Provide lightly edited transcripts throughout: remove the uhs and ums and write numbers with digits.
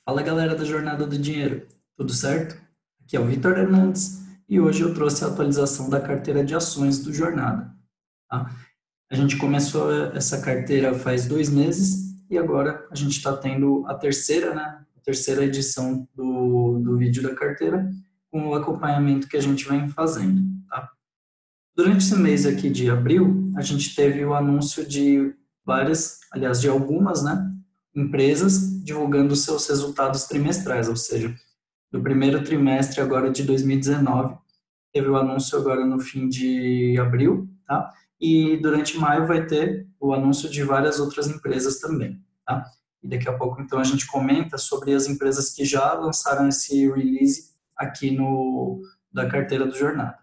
Fala galera da Jornada do Dinheiro, tudo certo? Aqui é o Vitor Hernandes e hoje eu trouxe a atualização da carteira de ações do Jornada. Tá? A gente começou essa carteira faz 2 meses e agora a gente está tendo a terceira, né? A terceira edição do vídeo da carteira com o acompanhamento que a gente vem fazendo. Tá? Durante esse mês aqui de abril, a gente teve o anúncio de várias, aliás, de algumas, né, empresas divulgando seus resultados trimestrais, ou seja, do primeiro trimestre agora de 2019, teve o anúncio agora no fim de abril, tá? E durante maio vai ter o anúncio de várias outras empresas também, tá? E daqui a pouco, então, a gente comenta sobre as empresas que já lançaram esse release aqui no da carteira do Jornada.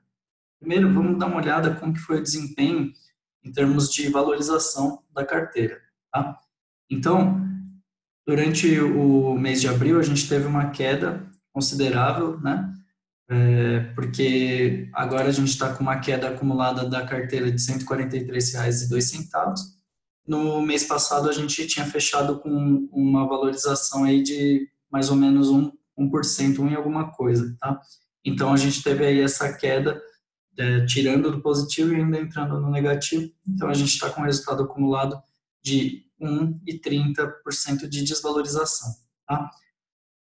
Primeiro, vamos dar uma olhada como que foi o desempenho em termos de valorização da carteira, tá? Então, durante o mês de abril, a gente teve uma queda considerável, né? Porque agora a gente está com uma queda acumulada da carteira de R$ 143,02. No mês passado, a gente tinha fechado com uma valorização aí de mais ou menos 1%, 1 e alguma coisa, tá? Então, a gente teve aí essa queda tirando do positivo e ainda entrando no negativo. Então, a gente está com um resultado acumulado de 1,30% de desvalorização. Tá?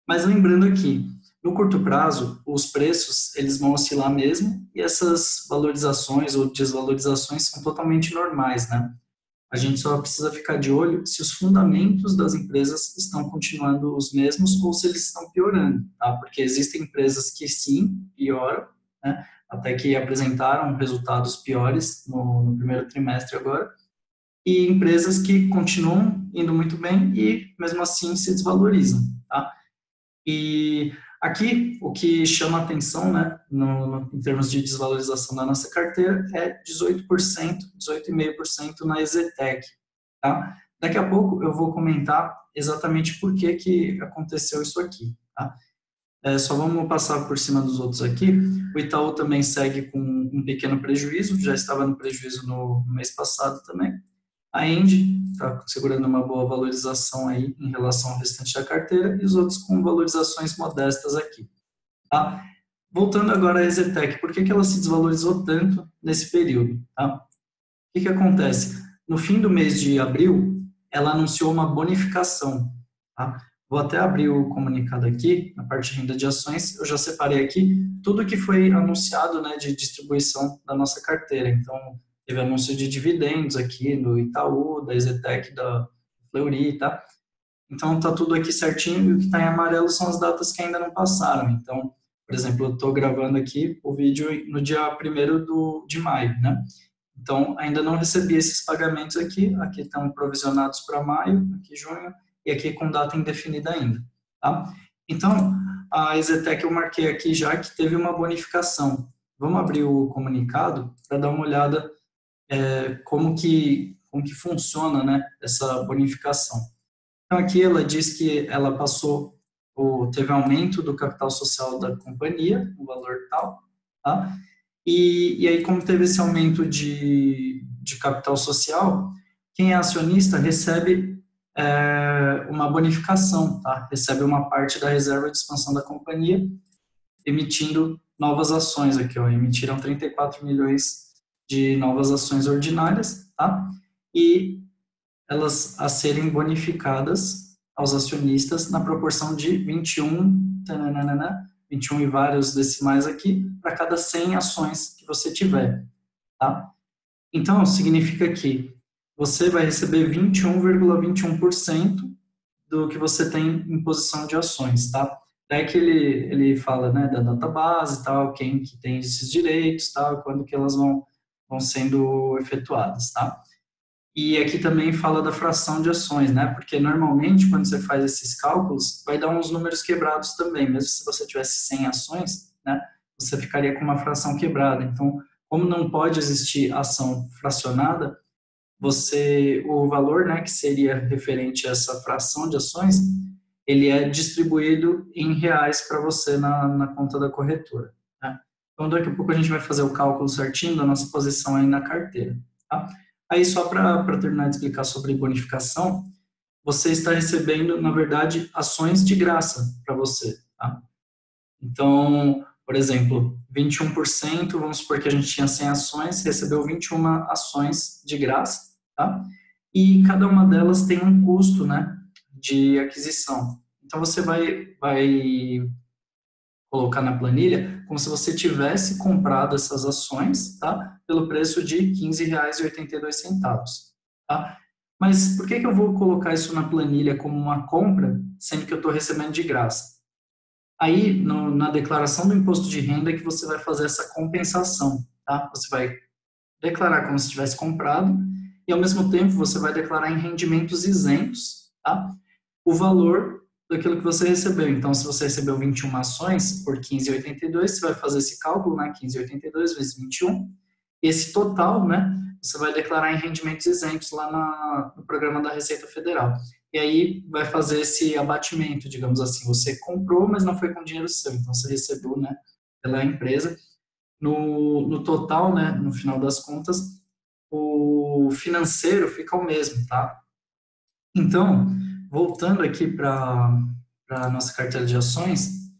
Mas lembrando aqui, no curto prazo, os preços eles vão oscilar mesmo e essas valorizações ou desvalorizações são totalmente normais, né? A gente só precisa ficar de olho se os fundamentos das empresas estão continuando os mesmos ou se eles estão piorando, tá? Porque existem empresas que sim, pioram, né? Até que apresentaram resultados piores no primeiro trimestre agora, e empresas que continuam indo muito bem e mesmo assim se desvalorizam, tá? E aqui, o que chama atenção, né, em termos de desvalorização da nossa carteira, é 18%, 18,5% na Exetec. Tá? Daqui a pouco eu vou comentar exatamente por que, que aconteceu isso aqui. Tá? Só vamos passar por cima dos outros aqui. O Itaú também segue com um pequeno prejuízo, já estava no prejuízo no mês passado também. A Engie está segurando uma boa valorização aí em relação ao restante da carteira e os outros com valorizações modestas aqui. Tá? Voltando agora à Exetec, por que, que ela se desvalorizou tanto nesse período? Tá? O que, que acontece? No fim do mês de abril, ela anunciou uma bonificação. Tá? Vou até abrir o comunicado aqui, na parte de renda de ações, eu já separei aqui tudo que foi anunciado, né, de distribuição da nossa carteira. Então, teve anúncio de dividendos aqui do Itaú, da Exetec, da Fleury, tá? Então, tá tudo aqui certinho e o que está em amarelo são as datas que ainda não passaram. Então, por exemplo, eu estou gravando aqui o vídeo no dia 1º de maio, né? Então, ainda não recebi esses pagamentos aqui. Aqui estão provisionados para maio, aqui junho, e aqui com data indefinida ainda, tá? Então, a Exetec eu marquei aqui já que teve uma bonificação. Vamos abrir o comunicado para dar uma olhada como que funciona, né, essa bonificação. Então, aqui ela diz que ela passou, ou teve aumento do capital social da companhia, o valor tal, tá? E aí, como teve esse aumento de capital social, quem é acionista recebe uma bonificação, tá? Recebe uma parte da reserva de expansão da companhia, emitindo novas ações aqui, ó. Emitiram 34 milhões de novas ações ordinárias, tá? E elas a serem bonificadas aos acionistas na proporção de 21, tananana, 21 e vários decimais aqui, para cada 100 ações que você tiver, tá? Então, significa que você vai receber 21,21% do que você tem em posição de ações, tá? É que ele fala, né, da database, tal, quem que tem esses direitos, tal, quando que elas vão sendo efetuadas, tá? E aqui também fala da fração de ações, né? Porque normalmente quando você faz esses cálculos, vai dar uns números quebrados também. Mesmo se você tivesse 100 ações, né? Você ficaria com uma fração quebrada. Então, como não pode existir ação fracionada, o valor, né, que seria referente a essa fração de ações, ele é distribuído em reais para você na conta da corretora. Tá? Então, daqui a pouco a gente vai fazer o cálculo certinho da nossa posição aí na carteira. Tá? Aí, só para terminar de explicar sobre bonificação, você está recebendo, na verdade, ações de graça para você, tá? Então, por exemplo, 21%, vamos supor que a gente tinha 100 ações, recebeu 21 ações de graça, tá? E cada uma delas tem um custo, né, de aquisição. Então, você vai colocar na planilha como se você tivesse comprado essas ações, tá? Pelo preço de R$ 15,82, tá? Mas por que eu vou colocar isso na planilha como uma compra, sendo que eu estou recebendo de graça? Aí, na declaração do imposto de renda é que você vai fazer essa compensação, tá? Você vai declarar como se tivesse comprado e, ao mesmo tempo, você vai declarar em rendimentos isentos, tá? O valor daquilo que você recebeu. Então, se você recebeu 21 ações por 15,82, você vai fazer esse cálculo, né? 15,82 vezes 21. Esse total, né? Você vai declarar em rendimentos isentos lá no programa da Receita Federal. E aí vai fazer esse abatimento, digamos assim. Você comprou, mas não foi com dinheiro seu. Então, você recebeu, né? Pela empresa. No total, né? No final das contas, o financeiro fica o mesmo, tá? Então, voltando aqui para a nossa carteira de ações,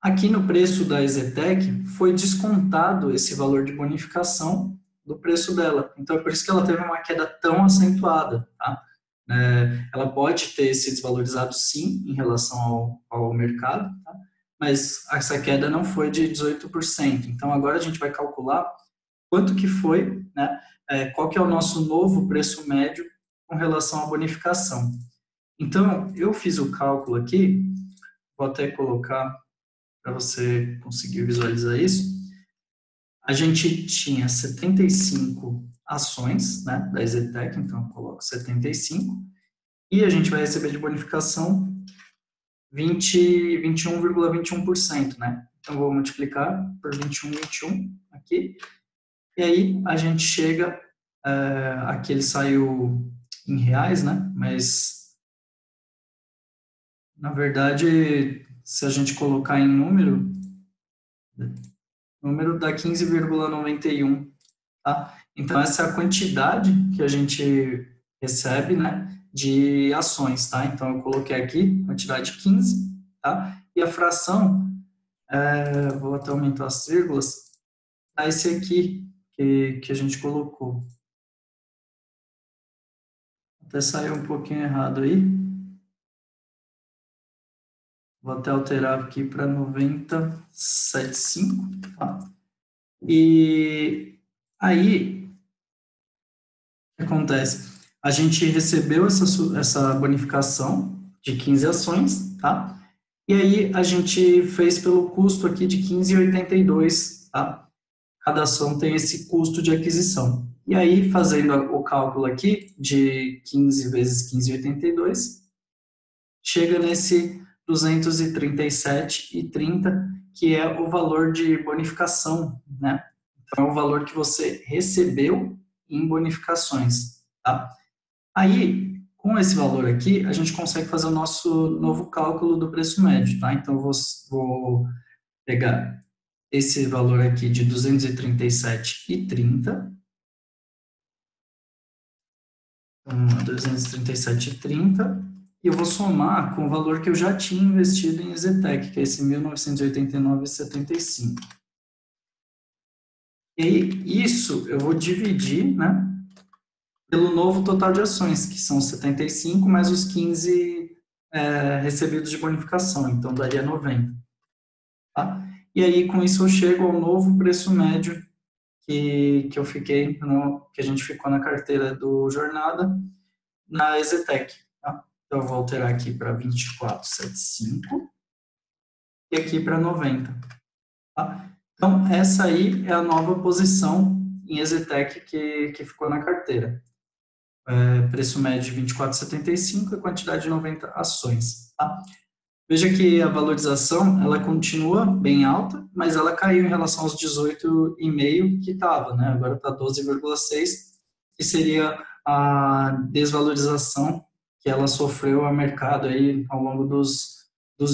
aqui no preço da EZTEC foi descontado esse valor de bonificação do preço dela. Então, é por isso que ela teve uma queda tão acentuada, tá? Ela pode ter se desvalorizado, sim, em relação ao mercado, tá? Mas essa queda não foi de 18%. Então, agora a gente vai calcular quanto que foi, né? Qual que é o nosso novo preço médio com relação à bonificação. Então, eu fiz o cálculo aqui, vou até colocar para você conseguir visualizar isso. A gente tinha 75 ações, né, da EZTEC, então eu coloco 75, e a gente vai receber de bonificação 21,21%, né? Então, eu vou multiplicar por 21 aqui, e aí a gente chega, aqui ele saiu em reais, né, mas na verdade, se a gente colocar em número dá 15,91, tá? Então, essa é a quantidade que a gente recebe, né, de ações, tá? Então, eu coloquei aqui, quantidade 15, tá? E a fração, vou até aumentar as vírgulas, tá esse aqui que a gente colocou. Até saiu um pouquinho errado aí. Vou até alterar aqui para 90,75, tá? E aí, o que acontece? A gente recebeu essa bonificação de 15 ações, tá? E aí a gente fez pelo custo aqui de 15,82, tá? Cada ação tem esse custo de aquisição. E aí, fazendo o cálculo aqui de 15 vezes 15,82, chega nesse 237,30, que é o valor de bonificação, né? Então, é o valor que você recebeu em bonificações, tá? Aí, com esse valor aqui, a gente consegue fazer o nosso novo cálculo do preço médio, tá? Então, vou pegar esse valor aqui de 237,30. Então, 237,30. E eu vou somar com o valor que eu já tinha investido em EZTEC, que é esse 1.989,75. E aí, isso eu vou dividir, né, pelo novo total de ações, que são 75, mais os 15 recebidos de bonificação, então daria 90. Tá? E aí, com isso, eu chego ao novo preço médio que a gente ficou na carteira do Jornada, na EZTEC. Tá? Então, eu vou alterar aqui para 24,75 e aqui para 90. Tá? Então, essa aí é a nova posição em EZTEC que ficou na carteira. Preço médio de 24,75 e quantidade de 90 ações. Tá? Veja que a valorização ela continua bem alta, mas ela caiu em relação aos 18,5 que estava, né? Agora está 12,6, que seria a desvalorização que ela sofreu a mercado aí ao longo dos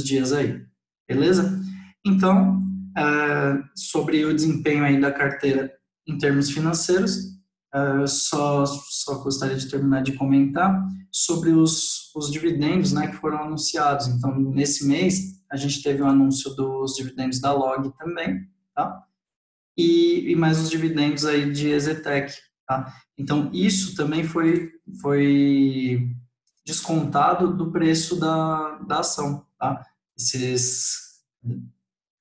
dias aí. Beleza? Então, sobre o desempenho aí da carteira em termos financeiros, só gostaria de terminar de comentar sobre os dividendos, né, que foram anunciados. Então, nesse mês, a gente teve o anúncio dos dividendos da Log também, tá? E mais os dividendos aí de Exetec, tá? Então, isso também foi descontado do preço da ação, tá? Esses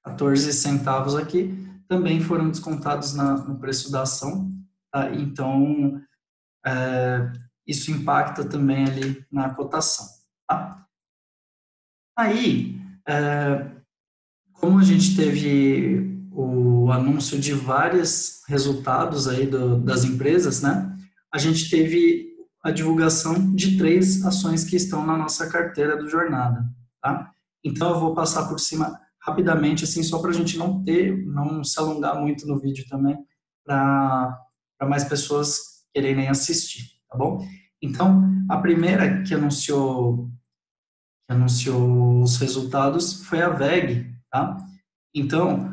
14 centavos aqui também foram descontados no preço da ação, tá? Então, isso impacta também ali na cotação, tá? Aí, como a gente teve o anúncio de vários resultados aí das empresas, né? A gente teve a divulgação de 3 ações que estão na nossa carteira do Jornada, tá? Então, eu vou passar por cima rapidamente, assim, só para a gente não se alongar muito no vídeo também, para mais pessoas quererem assistir, tá bom? Então, a primeira que anunciou os resultados foi a WEG, tá? Então,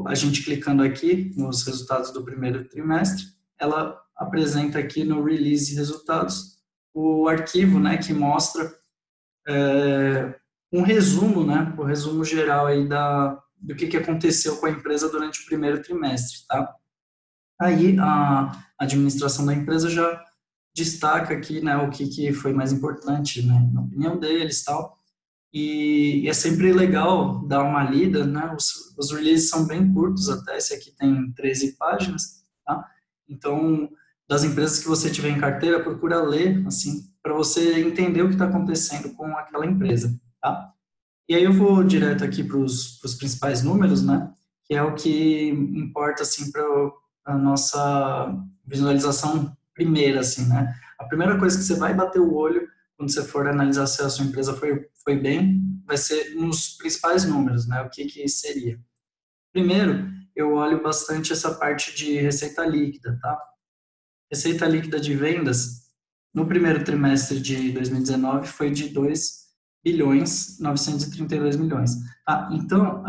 a gente clicando aqui nos resultados do primeiro trimestre, ela apresenta aqui no Release Resultados o arquivo, né, que mostra um resumo, né, o resumo geral aí do que aconteceu com a empresa durante o primeiro trimestre, tá? Aí a administração da empresa já destaca aqui, né, o que foi mais importante, né, na opinião deles, tal. E é sempre legal dar uma lida, né? Os releases são bem curtos até, esse aqui tem 13 páginas, tá? Então, das empresas que você tiver em carteira, procura ler, assim, para você entender o que está acontecendo com aquela empresa, tá? E aí eu vou direto aqui para os principais números, né? Que é o que importa, assim, para a nossa visualização primeira, assim, né? A primeira coisa que você vai bater o olho quando você for analisar se a sua empresa foi bem, vai ser nos principais números, né? O que seria? Primeiro, eu olho bastante essa parte de receita líquida, tá? Receita líquida de vendas, no primeiro trimestre de 2019, foi de 2 bilhões 932 milhões. Tá? Então,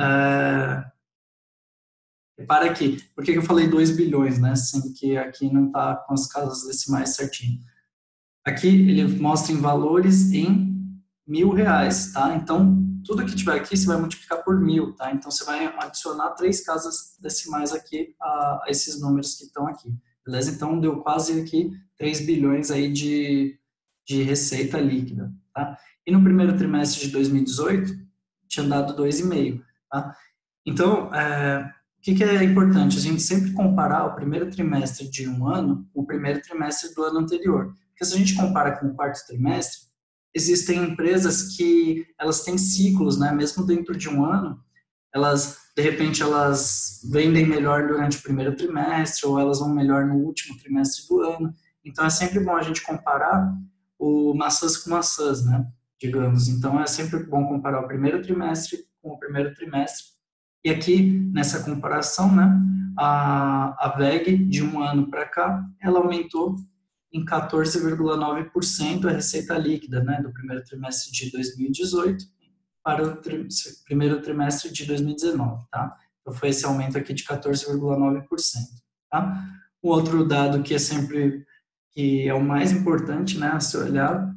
repara aqui, por que eu falei 2 bilhões, né? Sendo que aqui não está com as casas decimais certinho. Aqui ele mostra em valores em R$ 1.000, tá? Então, tudo que tiver aqui você vai multiplicar por 1.000, tá? Então, você vai adicionar 3 casas decimais aqui a esses números que estão aqui, beleza? Então, deu quase aqui 3 bilhões aí de receita líquida, tá? E no primeiro trimestre de 2018, tinha dado 2,5, tá? Então, o que é importante? A gente sempre comparar o primeiro trimestre de um ano com o primeiro trimestre do ano anterior. Porque se a gente compara com o quarto trimestre, existem empresas que elas têm ciclos, né? Mesmo dentro de um ano, de repente, elas vendem melhor durante o primeiro trimestre ou elas vão melhor no último trimestre do ano. Então, é sempre bom a gente comparar o maçãs com maçãs, né? Digamos. Então, é sempre bom comparar o primeiro trimestre com o primeiro trimestre. E aqui, nessa comparação, né, a WEG, de um ano para cá, ela aumentou em 14,9% a receita líquida, né, do primeiro trimestre de 2018 para o primeiro trimestre de 2019, tá? Então, foi esse aumento aqui de 14,9%, tá? Um outro dado que é o mais importante, né, a se olhar,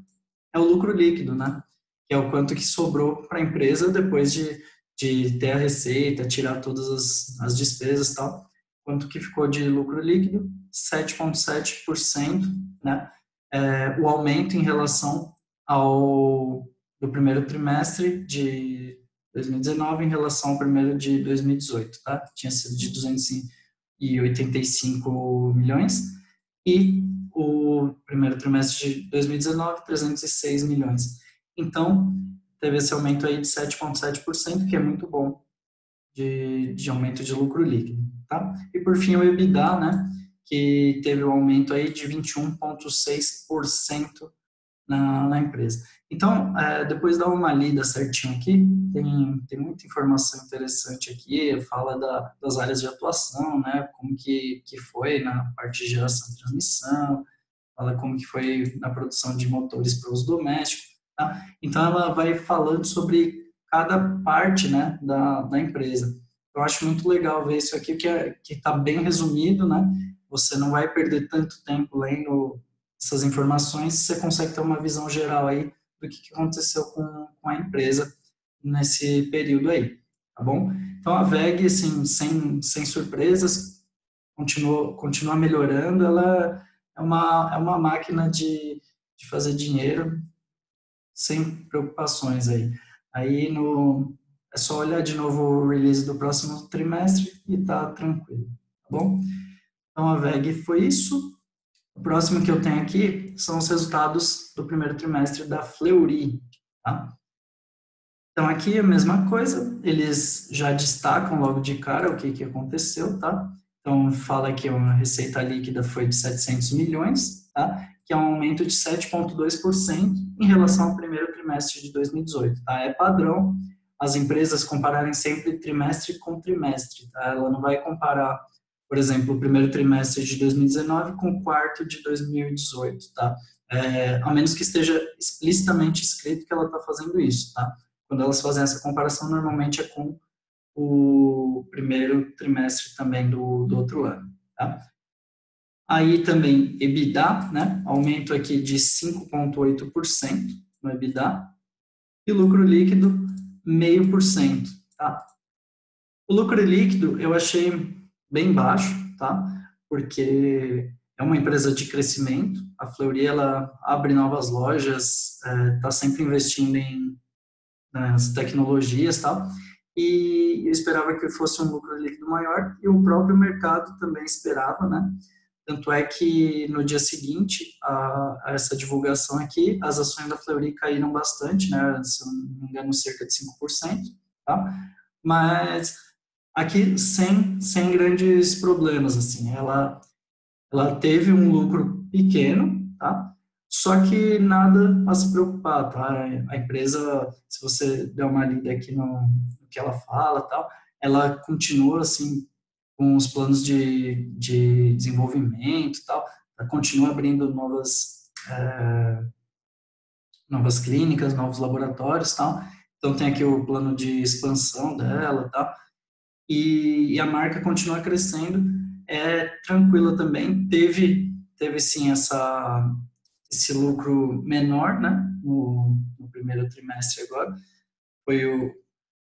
é o lucro líquido, né? Que é o quanto que sobrou para a empresa depois de ter a receita, tirar todas as despesas e tal. Quanto que ficou de lucro líquido? 7,7%, né? O aumento em relação ao do primeiro trimestre de 2019 em relação ao primeiro de 2018, tá? Tinha sido de 285 milhões e o primeiro trimestre de 2019, 306 milhões. Então, teve esse aumento aí de 7,7%, que é muito bom de aumento de lucro líquido, tá? E por fim o EBITDA, né, que teve um aumento aí de 21,6% na empresa. Então, depois dá uma lida certinho aqui, tem muita informação interessante aqui, fala das áreas de atuação, né, como que foi na parte de geração e transmissão, fala como que foi na produção de motores para uso doméstico, tá? Então, ela vai falando sobre cada parte, né, da empresa. Eu acho muito legal ver isso aqui, que está bem resumido, né? você não vai perder tanto tempo lendo essas informações, você consegue ter uma visão geral aí do que aconteceu com a empresa nesse período aí, tá bom? Então, a VEG, assim, sem surpresas, continua melhorando, ela é uma máquina de fazer dinheiro sem preocupações aí. Aí é só olhar de novo o release do próximo trimestre e tá tranquilo, tá bom? Então a VEG foi isso. O próximo que eu tenho aqui são os resultados do primeiro trimestre da Fleury, tá? Então aqui é a mesma coisa, eles já destacam logo de cara o que aconteceu, tá? Então fala que a receita líquida foi de 700 milhões, tá? Que é um aumento de 7,2% em relação ao primeiro trimestre de 2018, tá? É padrão as empresas compararem sempre trimestre com trimestre, tá? Ela não vai comparar, por exemplo, o primeiro trimestre de 2019 com o quarto de 2018, tá? A menos que esteja explicitamente escrito que ela está fazendo isso, tá? Quando elas fazem essa comparação, normalmente é com o primeiro trimestre também do outro ano, tá? Aí também EBITDA, né? Aumento aqui de 5,8% no EBITDA e lucro líquido 0,5%, tá? O lucro líquido eu achei bem baixo, tá? Porque é uma empresa de crescimento. A Fleury, ela abre novas lojas, está sempre investindo nas tecnologias, tal. E eu esperava que fosse um lucro líquido maior e o próprio mercado também esperava, né? Tanto é que no dia seguinte a essa divulgação aqui, as ações da Fleury caíram bastante, né? Se eu não me engano, cerca de 5%, tá? Mas aqui sem grandes problemas, assim. Ela teve um lucro pequeno, tá? Só que nada a se preocupar, tá? A empresa, se você der uma lida aqui no que ela fala, tal, ela continua assim com os planos de desenvolvimento, tal, ela continua abrindo novas clínicas, novos laboratórios, tal. Então tem aqui o plano de expansão dela, tal. E a marca continua crescendo, é tranquila também. Teve sim esse lucro menor, né, no primeiro trimestre agora.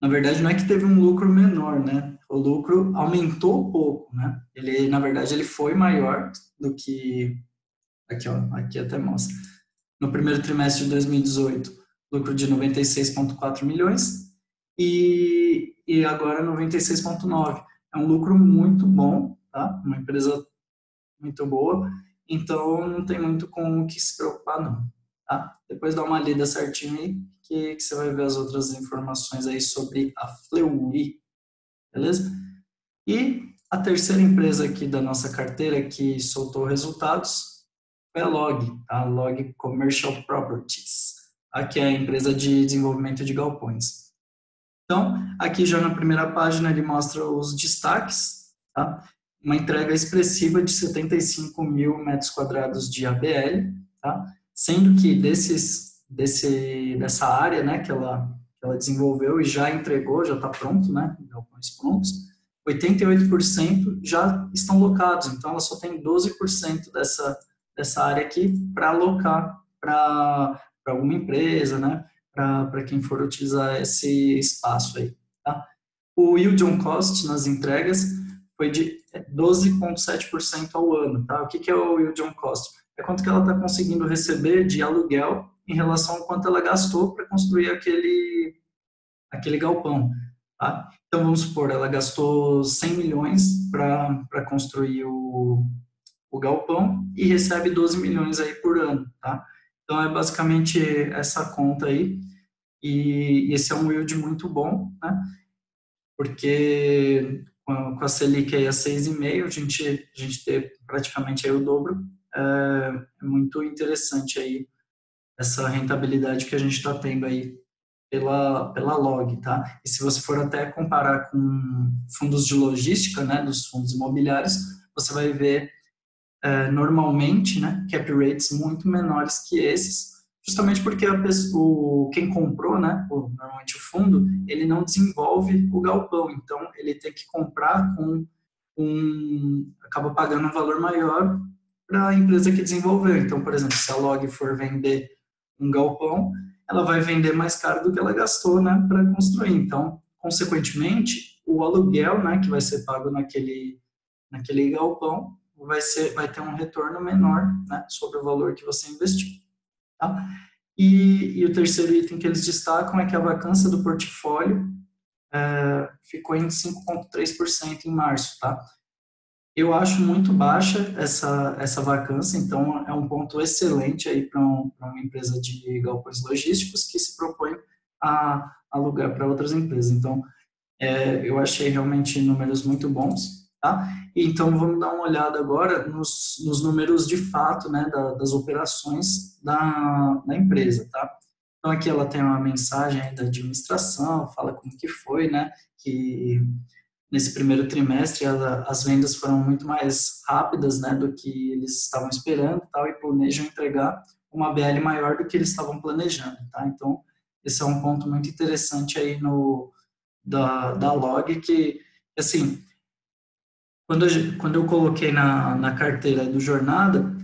Na verdade, não é que teve um lucro menor, né? O lucro aumentou um pouco, né? Na verdade, ele foi maior do que aqui, ó, aqui até mostra. No primeiro trimestre de 2018, lucro de 96,4 milhões e agora 96,9. É um lucro muito bom, tá? Uma empresa muito boa, então não tem muito com o que se preocupar, não. Tá? Depois dá uma lida certinho aí, que você vai ver as outras informações aí sobre a Fleury, beleza? E a terceira empresa aqui da nossa carteira que soltou resultados foi a Log, tá? A Log Commercial Properties, aqui é a empresa de desenvolvimento de galpões. Então, aqui já na primeira página ele mostra os destaques, tá? Uma entrega expressiva de 75 mil metros quadrados de ABL, tá? Sendo que dessa área, né, que ela desenvolveu e já entregou, já está pronto, né, galpões prontos, 88% já estão locados, então ela só tem 12% dessa área aqui para alocar para alguma empresa, né, para quem for utilizar esse espaço aí, tá? O yield on cost nas entregas foi de 12,7% ao ano, tá? O que é o yield on cost? É quanto que ela está conseguindo receber de aluguel em relação ao quanto ela gastou para construir aquele galpão, tá? Então, vamos supor, ela gastou 100 milhões para construir o galpão e recebe 12 milhões aí por ano, tá? Então, é basicamente essa conta aí, e esse é um yield muito bom, né? Porque com a Selic aí a 6,5, a gente ter praticamente aí o dobro, é muito interessante aí essa rentabilidade que a gente está tendo aí pela Log, tá? E se você for até comparar com fundos de logística, né, dos fundos imobiliários, você vai ver normalmente, né, cap rates muito menores que esses, justamente porque quem comprou, né, normalmente o fundo, ele não desenvolve o galpão, então ele tem que comprar com acaba pagando um valor maior para a empresa que desenvolveu. Então, por exemplo, se a Log for vender um galpão, ela vai vender mais caro do que ela gastou, né, para construir. Então, consequentemente, o aluguel, né, que vai ser pago naquele galpão, vai ter um retorno menor, né, sobre o valor que você investiu. Tá? E o terceiro item que eles destacam é que a vacância do portfólio ficou em 5,3% em março. Tá? Eu acho muito baixa essa vacância, então é um ponto excelente aí para uma empresa de galpões logísticos que se propõe a alugar para outras empresas. Então, eu achei realmente números muito bons, tá? Então, vamos dar uma olhada agora nos números de fato, né, das operações da empresa, tá? Então, aqui ela tem uma mensagem aí da administração, fala como que foi, né, que nesse primeiro trimestre as vendas foram muito mais rápidas, né, do que eles estavam esperando, tal, e planejam entregar uma BL maior do que eles estavam planejando, tá? Então, esse é um ponto muito interessante aí da Log, que, assim, quando eu coloquei na carteira do Jornada,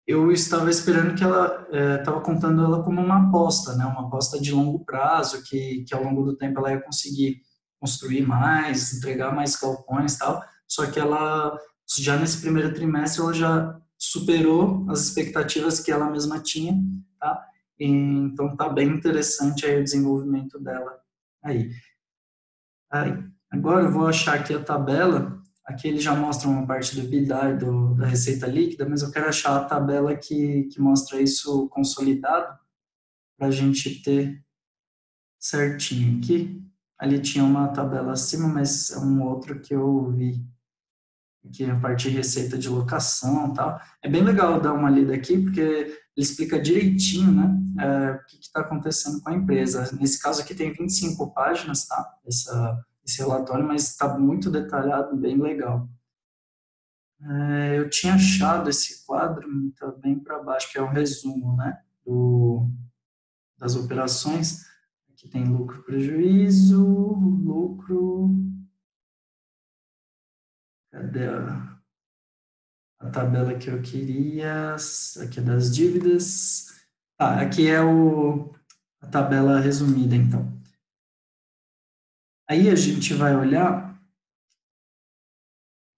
eu estava esperando que ela, estava contando ela como uma aposta, né, uma aposta de longo prazo, que ao longo do tempo ela ia conseguir construir mais, entregar mais galpões e tal, só que ela, já nesse primeiro trimestre, ela já superou as expectativas que ela mesma tinha, tá? Então, tá bem interessante aí o desenvolvimento dela aí. Agora eu vou achar aqui a tabela. Aqui ele já mostra uma parte do EBITDA e da receita líquida, mas eu quero achar a tabela que mostra isso consolidado para a gente ter certinho aqui. Ali tinha uma tabela acima, mas é um outro que eu vi. Aqui a parte de receita de locação e tal. É bem legal dar uma lida aqui, porque ele explica direitinho, né, o que está acontecendo com a empresa. Nesse caso aqui tem 25 páginas, tá? Esse relatório, mas está muito detalhado, bem legal. Eu tinha achado esse quadro, está bem para baixo, que é o resumo, né, das operações. Aqui tem lucro, prejuízo, lucro. Cadê a tabela que eu queria? Aqui é das dívidas. Aqui é a tabela resumida, então. Aí a gente vai olhar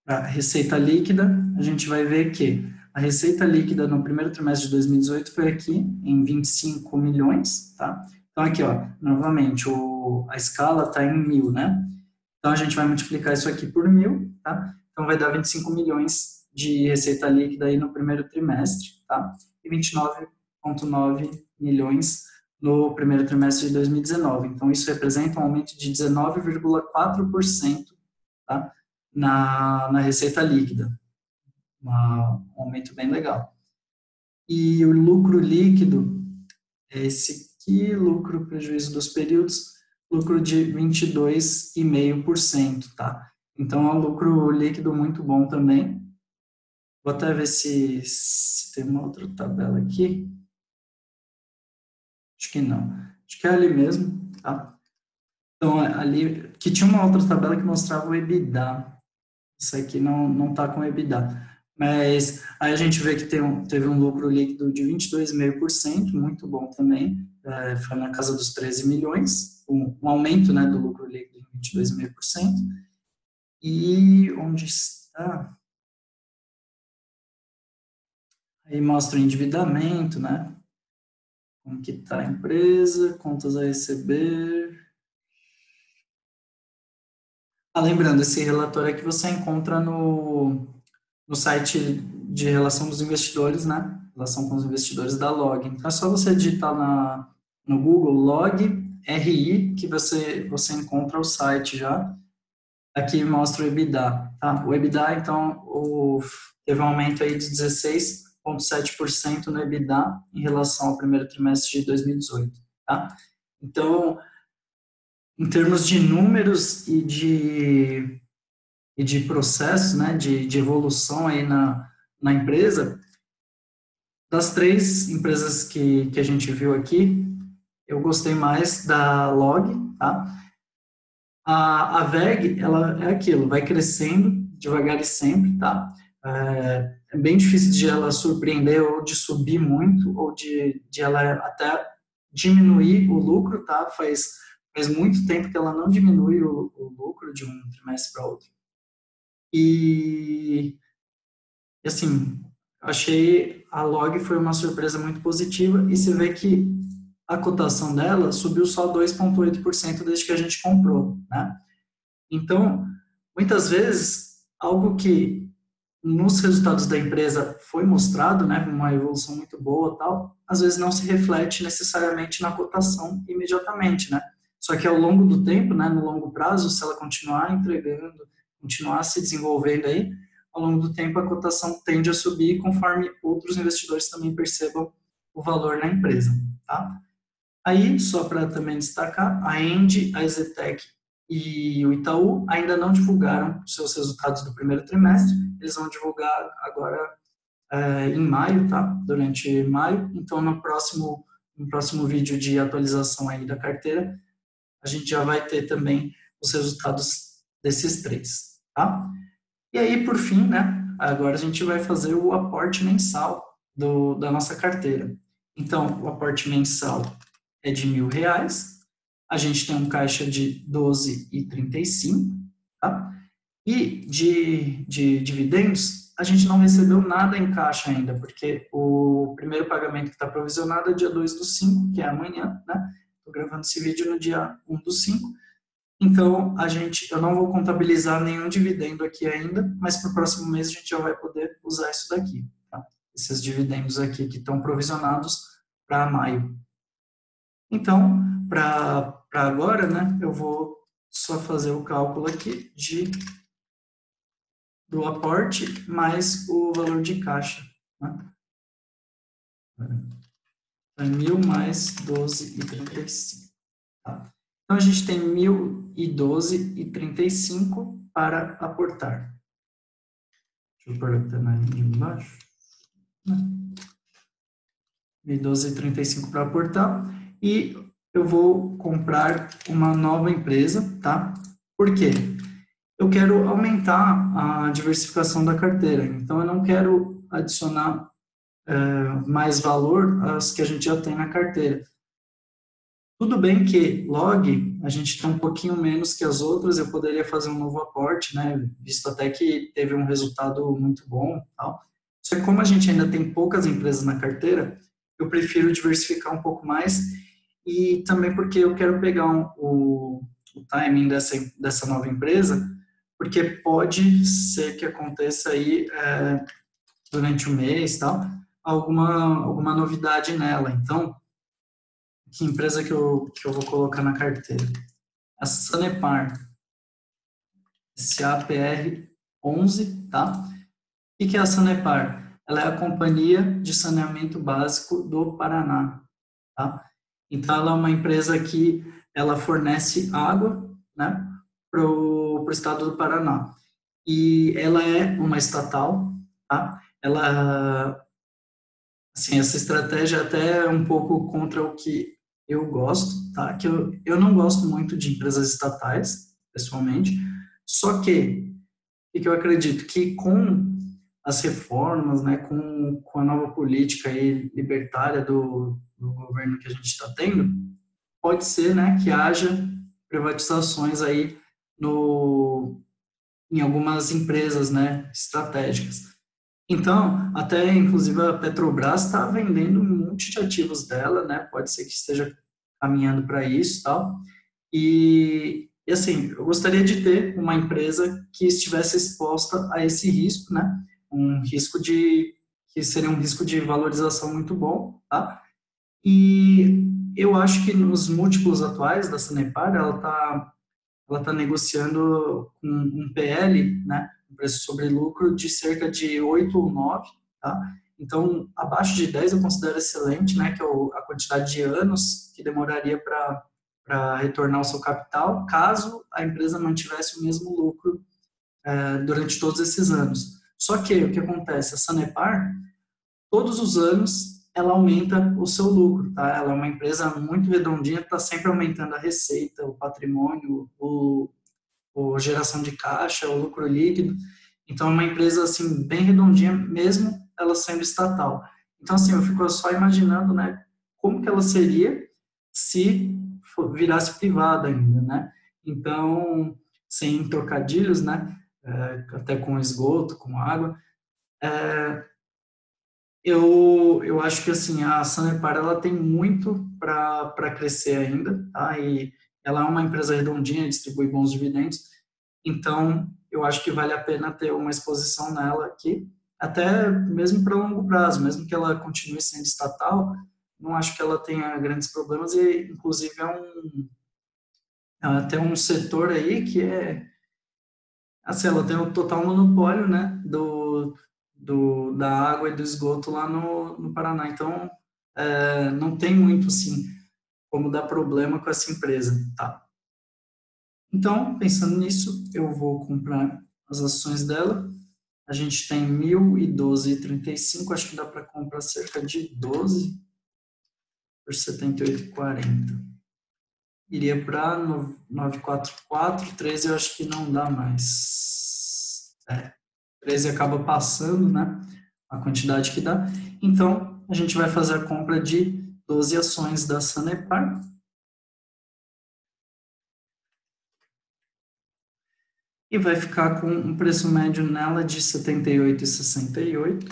a receita líquida, a gente vai ver que a receita líquida no primeiro trimestre de 2018 foi aqui em 25 milhões, tá? Então aqui, ó, novamente, a escala está em 1.000, né? Então a gente vai multiplicar isso aqui por 1.000, tá? Então vai dar 25 milhões de receita líquida aí no primeiro trimestre, tá? E 29,9 milhões no primeiro trimestre de 2019. Então isso representa um aumento de 19,4%, tá? Na receita líquida, um aumento bem legal. E o lucro líquido é esse aqui, lucro prejuízo dos períodos, lucro de 22,5%, tá? Então, é um lucro líquido muito bom também. Vou até ver se tem uma outra tabela aqui. Acho que não. Acho que é ali mesmo, tá? Então, ali, que tinha uma outra tabela que mostrava o EBITDA. Isso aqui não está com EBITDA. Mas aí a gente vê que teve um lucro líquido de 22,5%, muito bom também. Foi na casa dos 13 milhões, um aumento, né, do lucro líquido de 22,5%. E onde está? Aí mostra o endividamento, né? Como que está a empresa, contas a receber. Lembrando, esse relatório aqui você encontra no site de relação dos investidores, né? Relação com os investidores da Log. Então, é só você digitar no Google Log RI que você encontra o site já. Aqui mostra o EBITDA, tá? O EBITDA, então, teve um aumento aí de 16,7% no EBITDA em relação ao primeiro trimestre de 2018, tá? Então, em termos de números e de processo, né, de evolução aí na empresa, das três empresas que a gente viu aqui, eu gostei mais da Log, tá? A VEG, ela é aquilo, vai crescendo devagar e sempre, tá? É bem difícil de ela surpreender ou de subir muito, ou de ela até diminuir o lucro, tá? Faz muito tempo que ela não diminui o lucro de um trimestre para outro. E, assim, achei a Log foi uma surpresa muito positiva e você vê que a cotação dela subiu só 2,8% desde que a gente comprou, né? Então, muitas vezes, algo que nos resultados da empresa foi mostrado, né, uma evolução muito boa, tal, às vezes não se reflete necessariamente na cotação imediatamente, né? Só que ao longo do tempo, né, no longo prazo, se ela continuar entregando, continuar se desenvolvendo aí, ao longo do tempo a cotação tende a subir conforme outros investidores também percebam o valor na empresa, tá? Aí, só para também destacar, a Engie, a EZTEC e o Itaú ainda não divulgaram os seus resultados do primeiro trimestre. Eles vão divulgar agora em maio, tá? Durante maio. Então, no próximo vídeo de atualização aí da carteira, a gente já vai ter também os resultados desses três, tá? E aí, por fim, né? Agora a gente vai fazer o aporte mensal da nossa carteira. Então, o aporte mensal é de R$ 1.000. A gente tem um caixa de 12,35, tá? E de dividendos, a gente não recebeu nada em caixa ainda, porque o primeiro pagamento que está provisionado é dia 2/5, que é amanhã, né? Estou gravando esse vídeo no dia 1/5. Então, eu não vou contabilizar nenhum dividendo aqui ainda, mas para o próximo mês a gente já vai poder usar isso daqui, tá? Esses dividendos aqui que estão provisionados para maio. Então, para agora, né, eu vou só fazer o cálculo aqui do aporte mais o valor de caixa, né? É 1.000 mais 12,35. Tá? Então, a gente tem 1.012,35 para aportar. Deixa eu pôr até na linha de embaixo. 1.012,35 para aportar. E eu vou comprar uma nova empresa, tá? Por quê? Eu quero aumentar a diversificação da carteira. Então, eu não quero adicionar mais valor às que a gente já tem na carteira. Tudo bem que log a gente tem um pouquinho menos que as outras, eu poderia fazer um novo aporte, né? Visto até que teve um resultado muito bom, tal. Só que como a gente ainda tem poucas empresas na carteira, eu prefiro diversificar um pouco mais e também porque eu quero pegar o timing dessa nova empresa, porque pode ser que aconteça aí durante o mês, tal, alguma novidade nela. Então, que empresa que eu vou colocar na carteira? A Sanepar, SAPR11, tá? O que é a Sanepar? Ela é a Companhia de Saneamento Básico do Paraná, tá? Então, ela é uma empresa que ela fornece água, né, para o estado do Paraná. E ela é uma estatal, tá? Ela, assim, essa estratégia até é um pouco contra o que eu gosto, tá? Que eu não gosto muito de empresas estatais, pessoalmente, só que o que eu acredito que com as reformas, né, com a nova política aí libertária do governo que a gente está tendo, pode ser, né, que haja privatizações aí em algumas empresas, né, estratégicas. Então, até inclusive a Petrobras está vendendo um monte de ativos dela, né? Pode ser que esteja caminhando para isso, tal. E assim, eu gostaria de ter uma empresa que estivesse exposta a esse risco, né? Um risco que seria um risco de valorização muito bom, tá? E eu acho que nos múltiplos atuais da Sanepar, ela tá negociando um PL, né, um preço sobre lucro de cerca de 8 ou 9, tá? Então, abaixo de 10 eu considero excelente, né, que é a quantidade de anos que demoraria para retornar o seu capital, caso a empresa mantivesse o mesmo lucro durante todos esses anos. Só que o que acontece? A Sanepar, todos os anos, ela aumenta o seu lucro, tá? Ela é uma empresa muito redondinha, está sempre aumentando a receita, o patrimônio, a geração de caixa, o lucro líquido. Então, é uma empresa, assim, bem redondinha, mesmo ela sendo estatal. Então, assim, eu fico só imaginando, né, como que ela seria se virasse privada ainda, né? Então, sem trocadilhos, né, até com esgoto, com água, eu acho que, assim, a Sanepar, ela tem muito para crescer ainda, tá? E ela é uma empresa redondinha, distribui bons dividendos, então, eu acho que vale a pena ter uma exposição nela aqui, até mesmo para longo prazo, mesmo que ela continue sendo estatal, não acho que ela tenha grandes problemas e, inclusive, ela tem um setor aí que assim, ela tem o total monopólio, né, da água e do esgoto lá no Paraná. Então, não tem muito, assim, como dar problema com essa empresa, tá? Então, pensando nisso, eu vou comprar as ações dela. A gente tem 1.012,35, acho que dá para comprar cerca de 12 por 78,40. Iria para 944, 13 eu acho que não dá mais. 13 acaba passando, né? A quantidade que dá. Então, a gente vai fazer a compra de 12 ações da Sanepar. E vai ficar com um preço médio nela de R$ 78,68.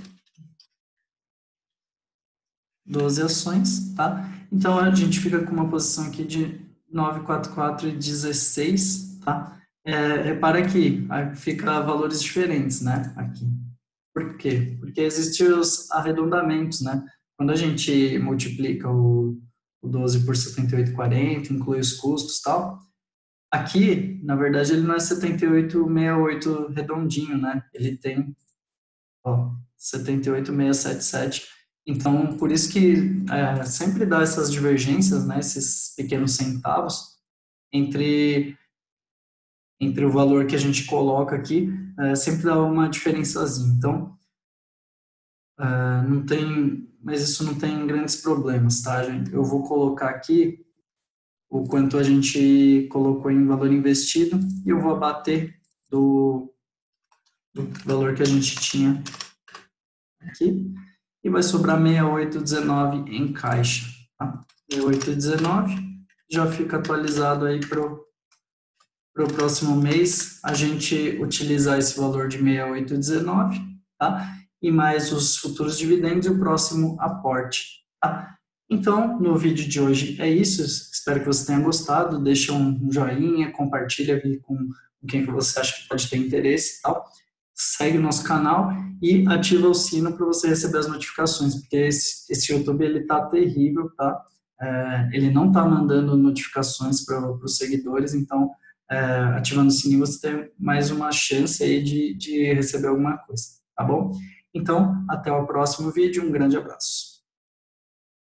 12 ações, tá? Então, a gente fica com uma posição aqui de 944,16, tá? Repara que fica valores diferentes, né? Aqui. Por quê? Porque existem os arredondamentos, né? Quando a gente multiplica o 12 por 78,40, inclui os custos e tal, aqui, na verdade, ele não é 78,68 redondinho, né? Ele tem, ó, 78,677. Então, por isso que sempre dá essas divergências, né? Esses pequenos centavos entre o valor que a gente coloca aqui, sempre dá uma diferençazinha. Então, não tem, mas isso não tem grandes problemas, tá, gente? Eu vou colocar aqui o quanto a gente colocou em valor investido e eu vou abater do valor que a gente tinha aqui e vai sobrar 68,19 em caixa, tá? 68,19 já fica atualizado aí para o próximo mês a gente utilizar esse valor de 68,19, tá? E mais os futuros dividendos e o próximo aporte, tá? Então, no vídeo de hoje é isso. Espero que você tenha gostado. Deixa um joinha, compartilha aqui com quem que você acha que pode ter interesse e tal. Segue o nosso canal e ativa o sino para você receber as notificações, porque esse YouTube ele tá terrível, tá? Ele não tá mandando notificações para os seguidores, então ativando o sininho você tem mais uma chance aí de receber alguma coisa, tá bom? Então, até o próximo vídeo, um grande abraço.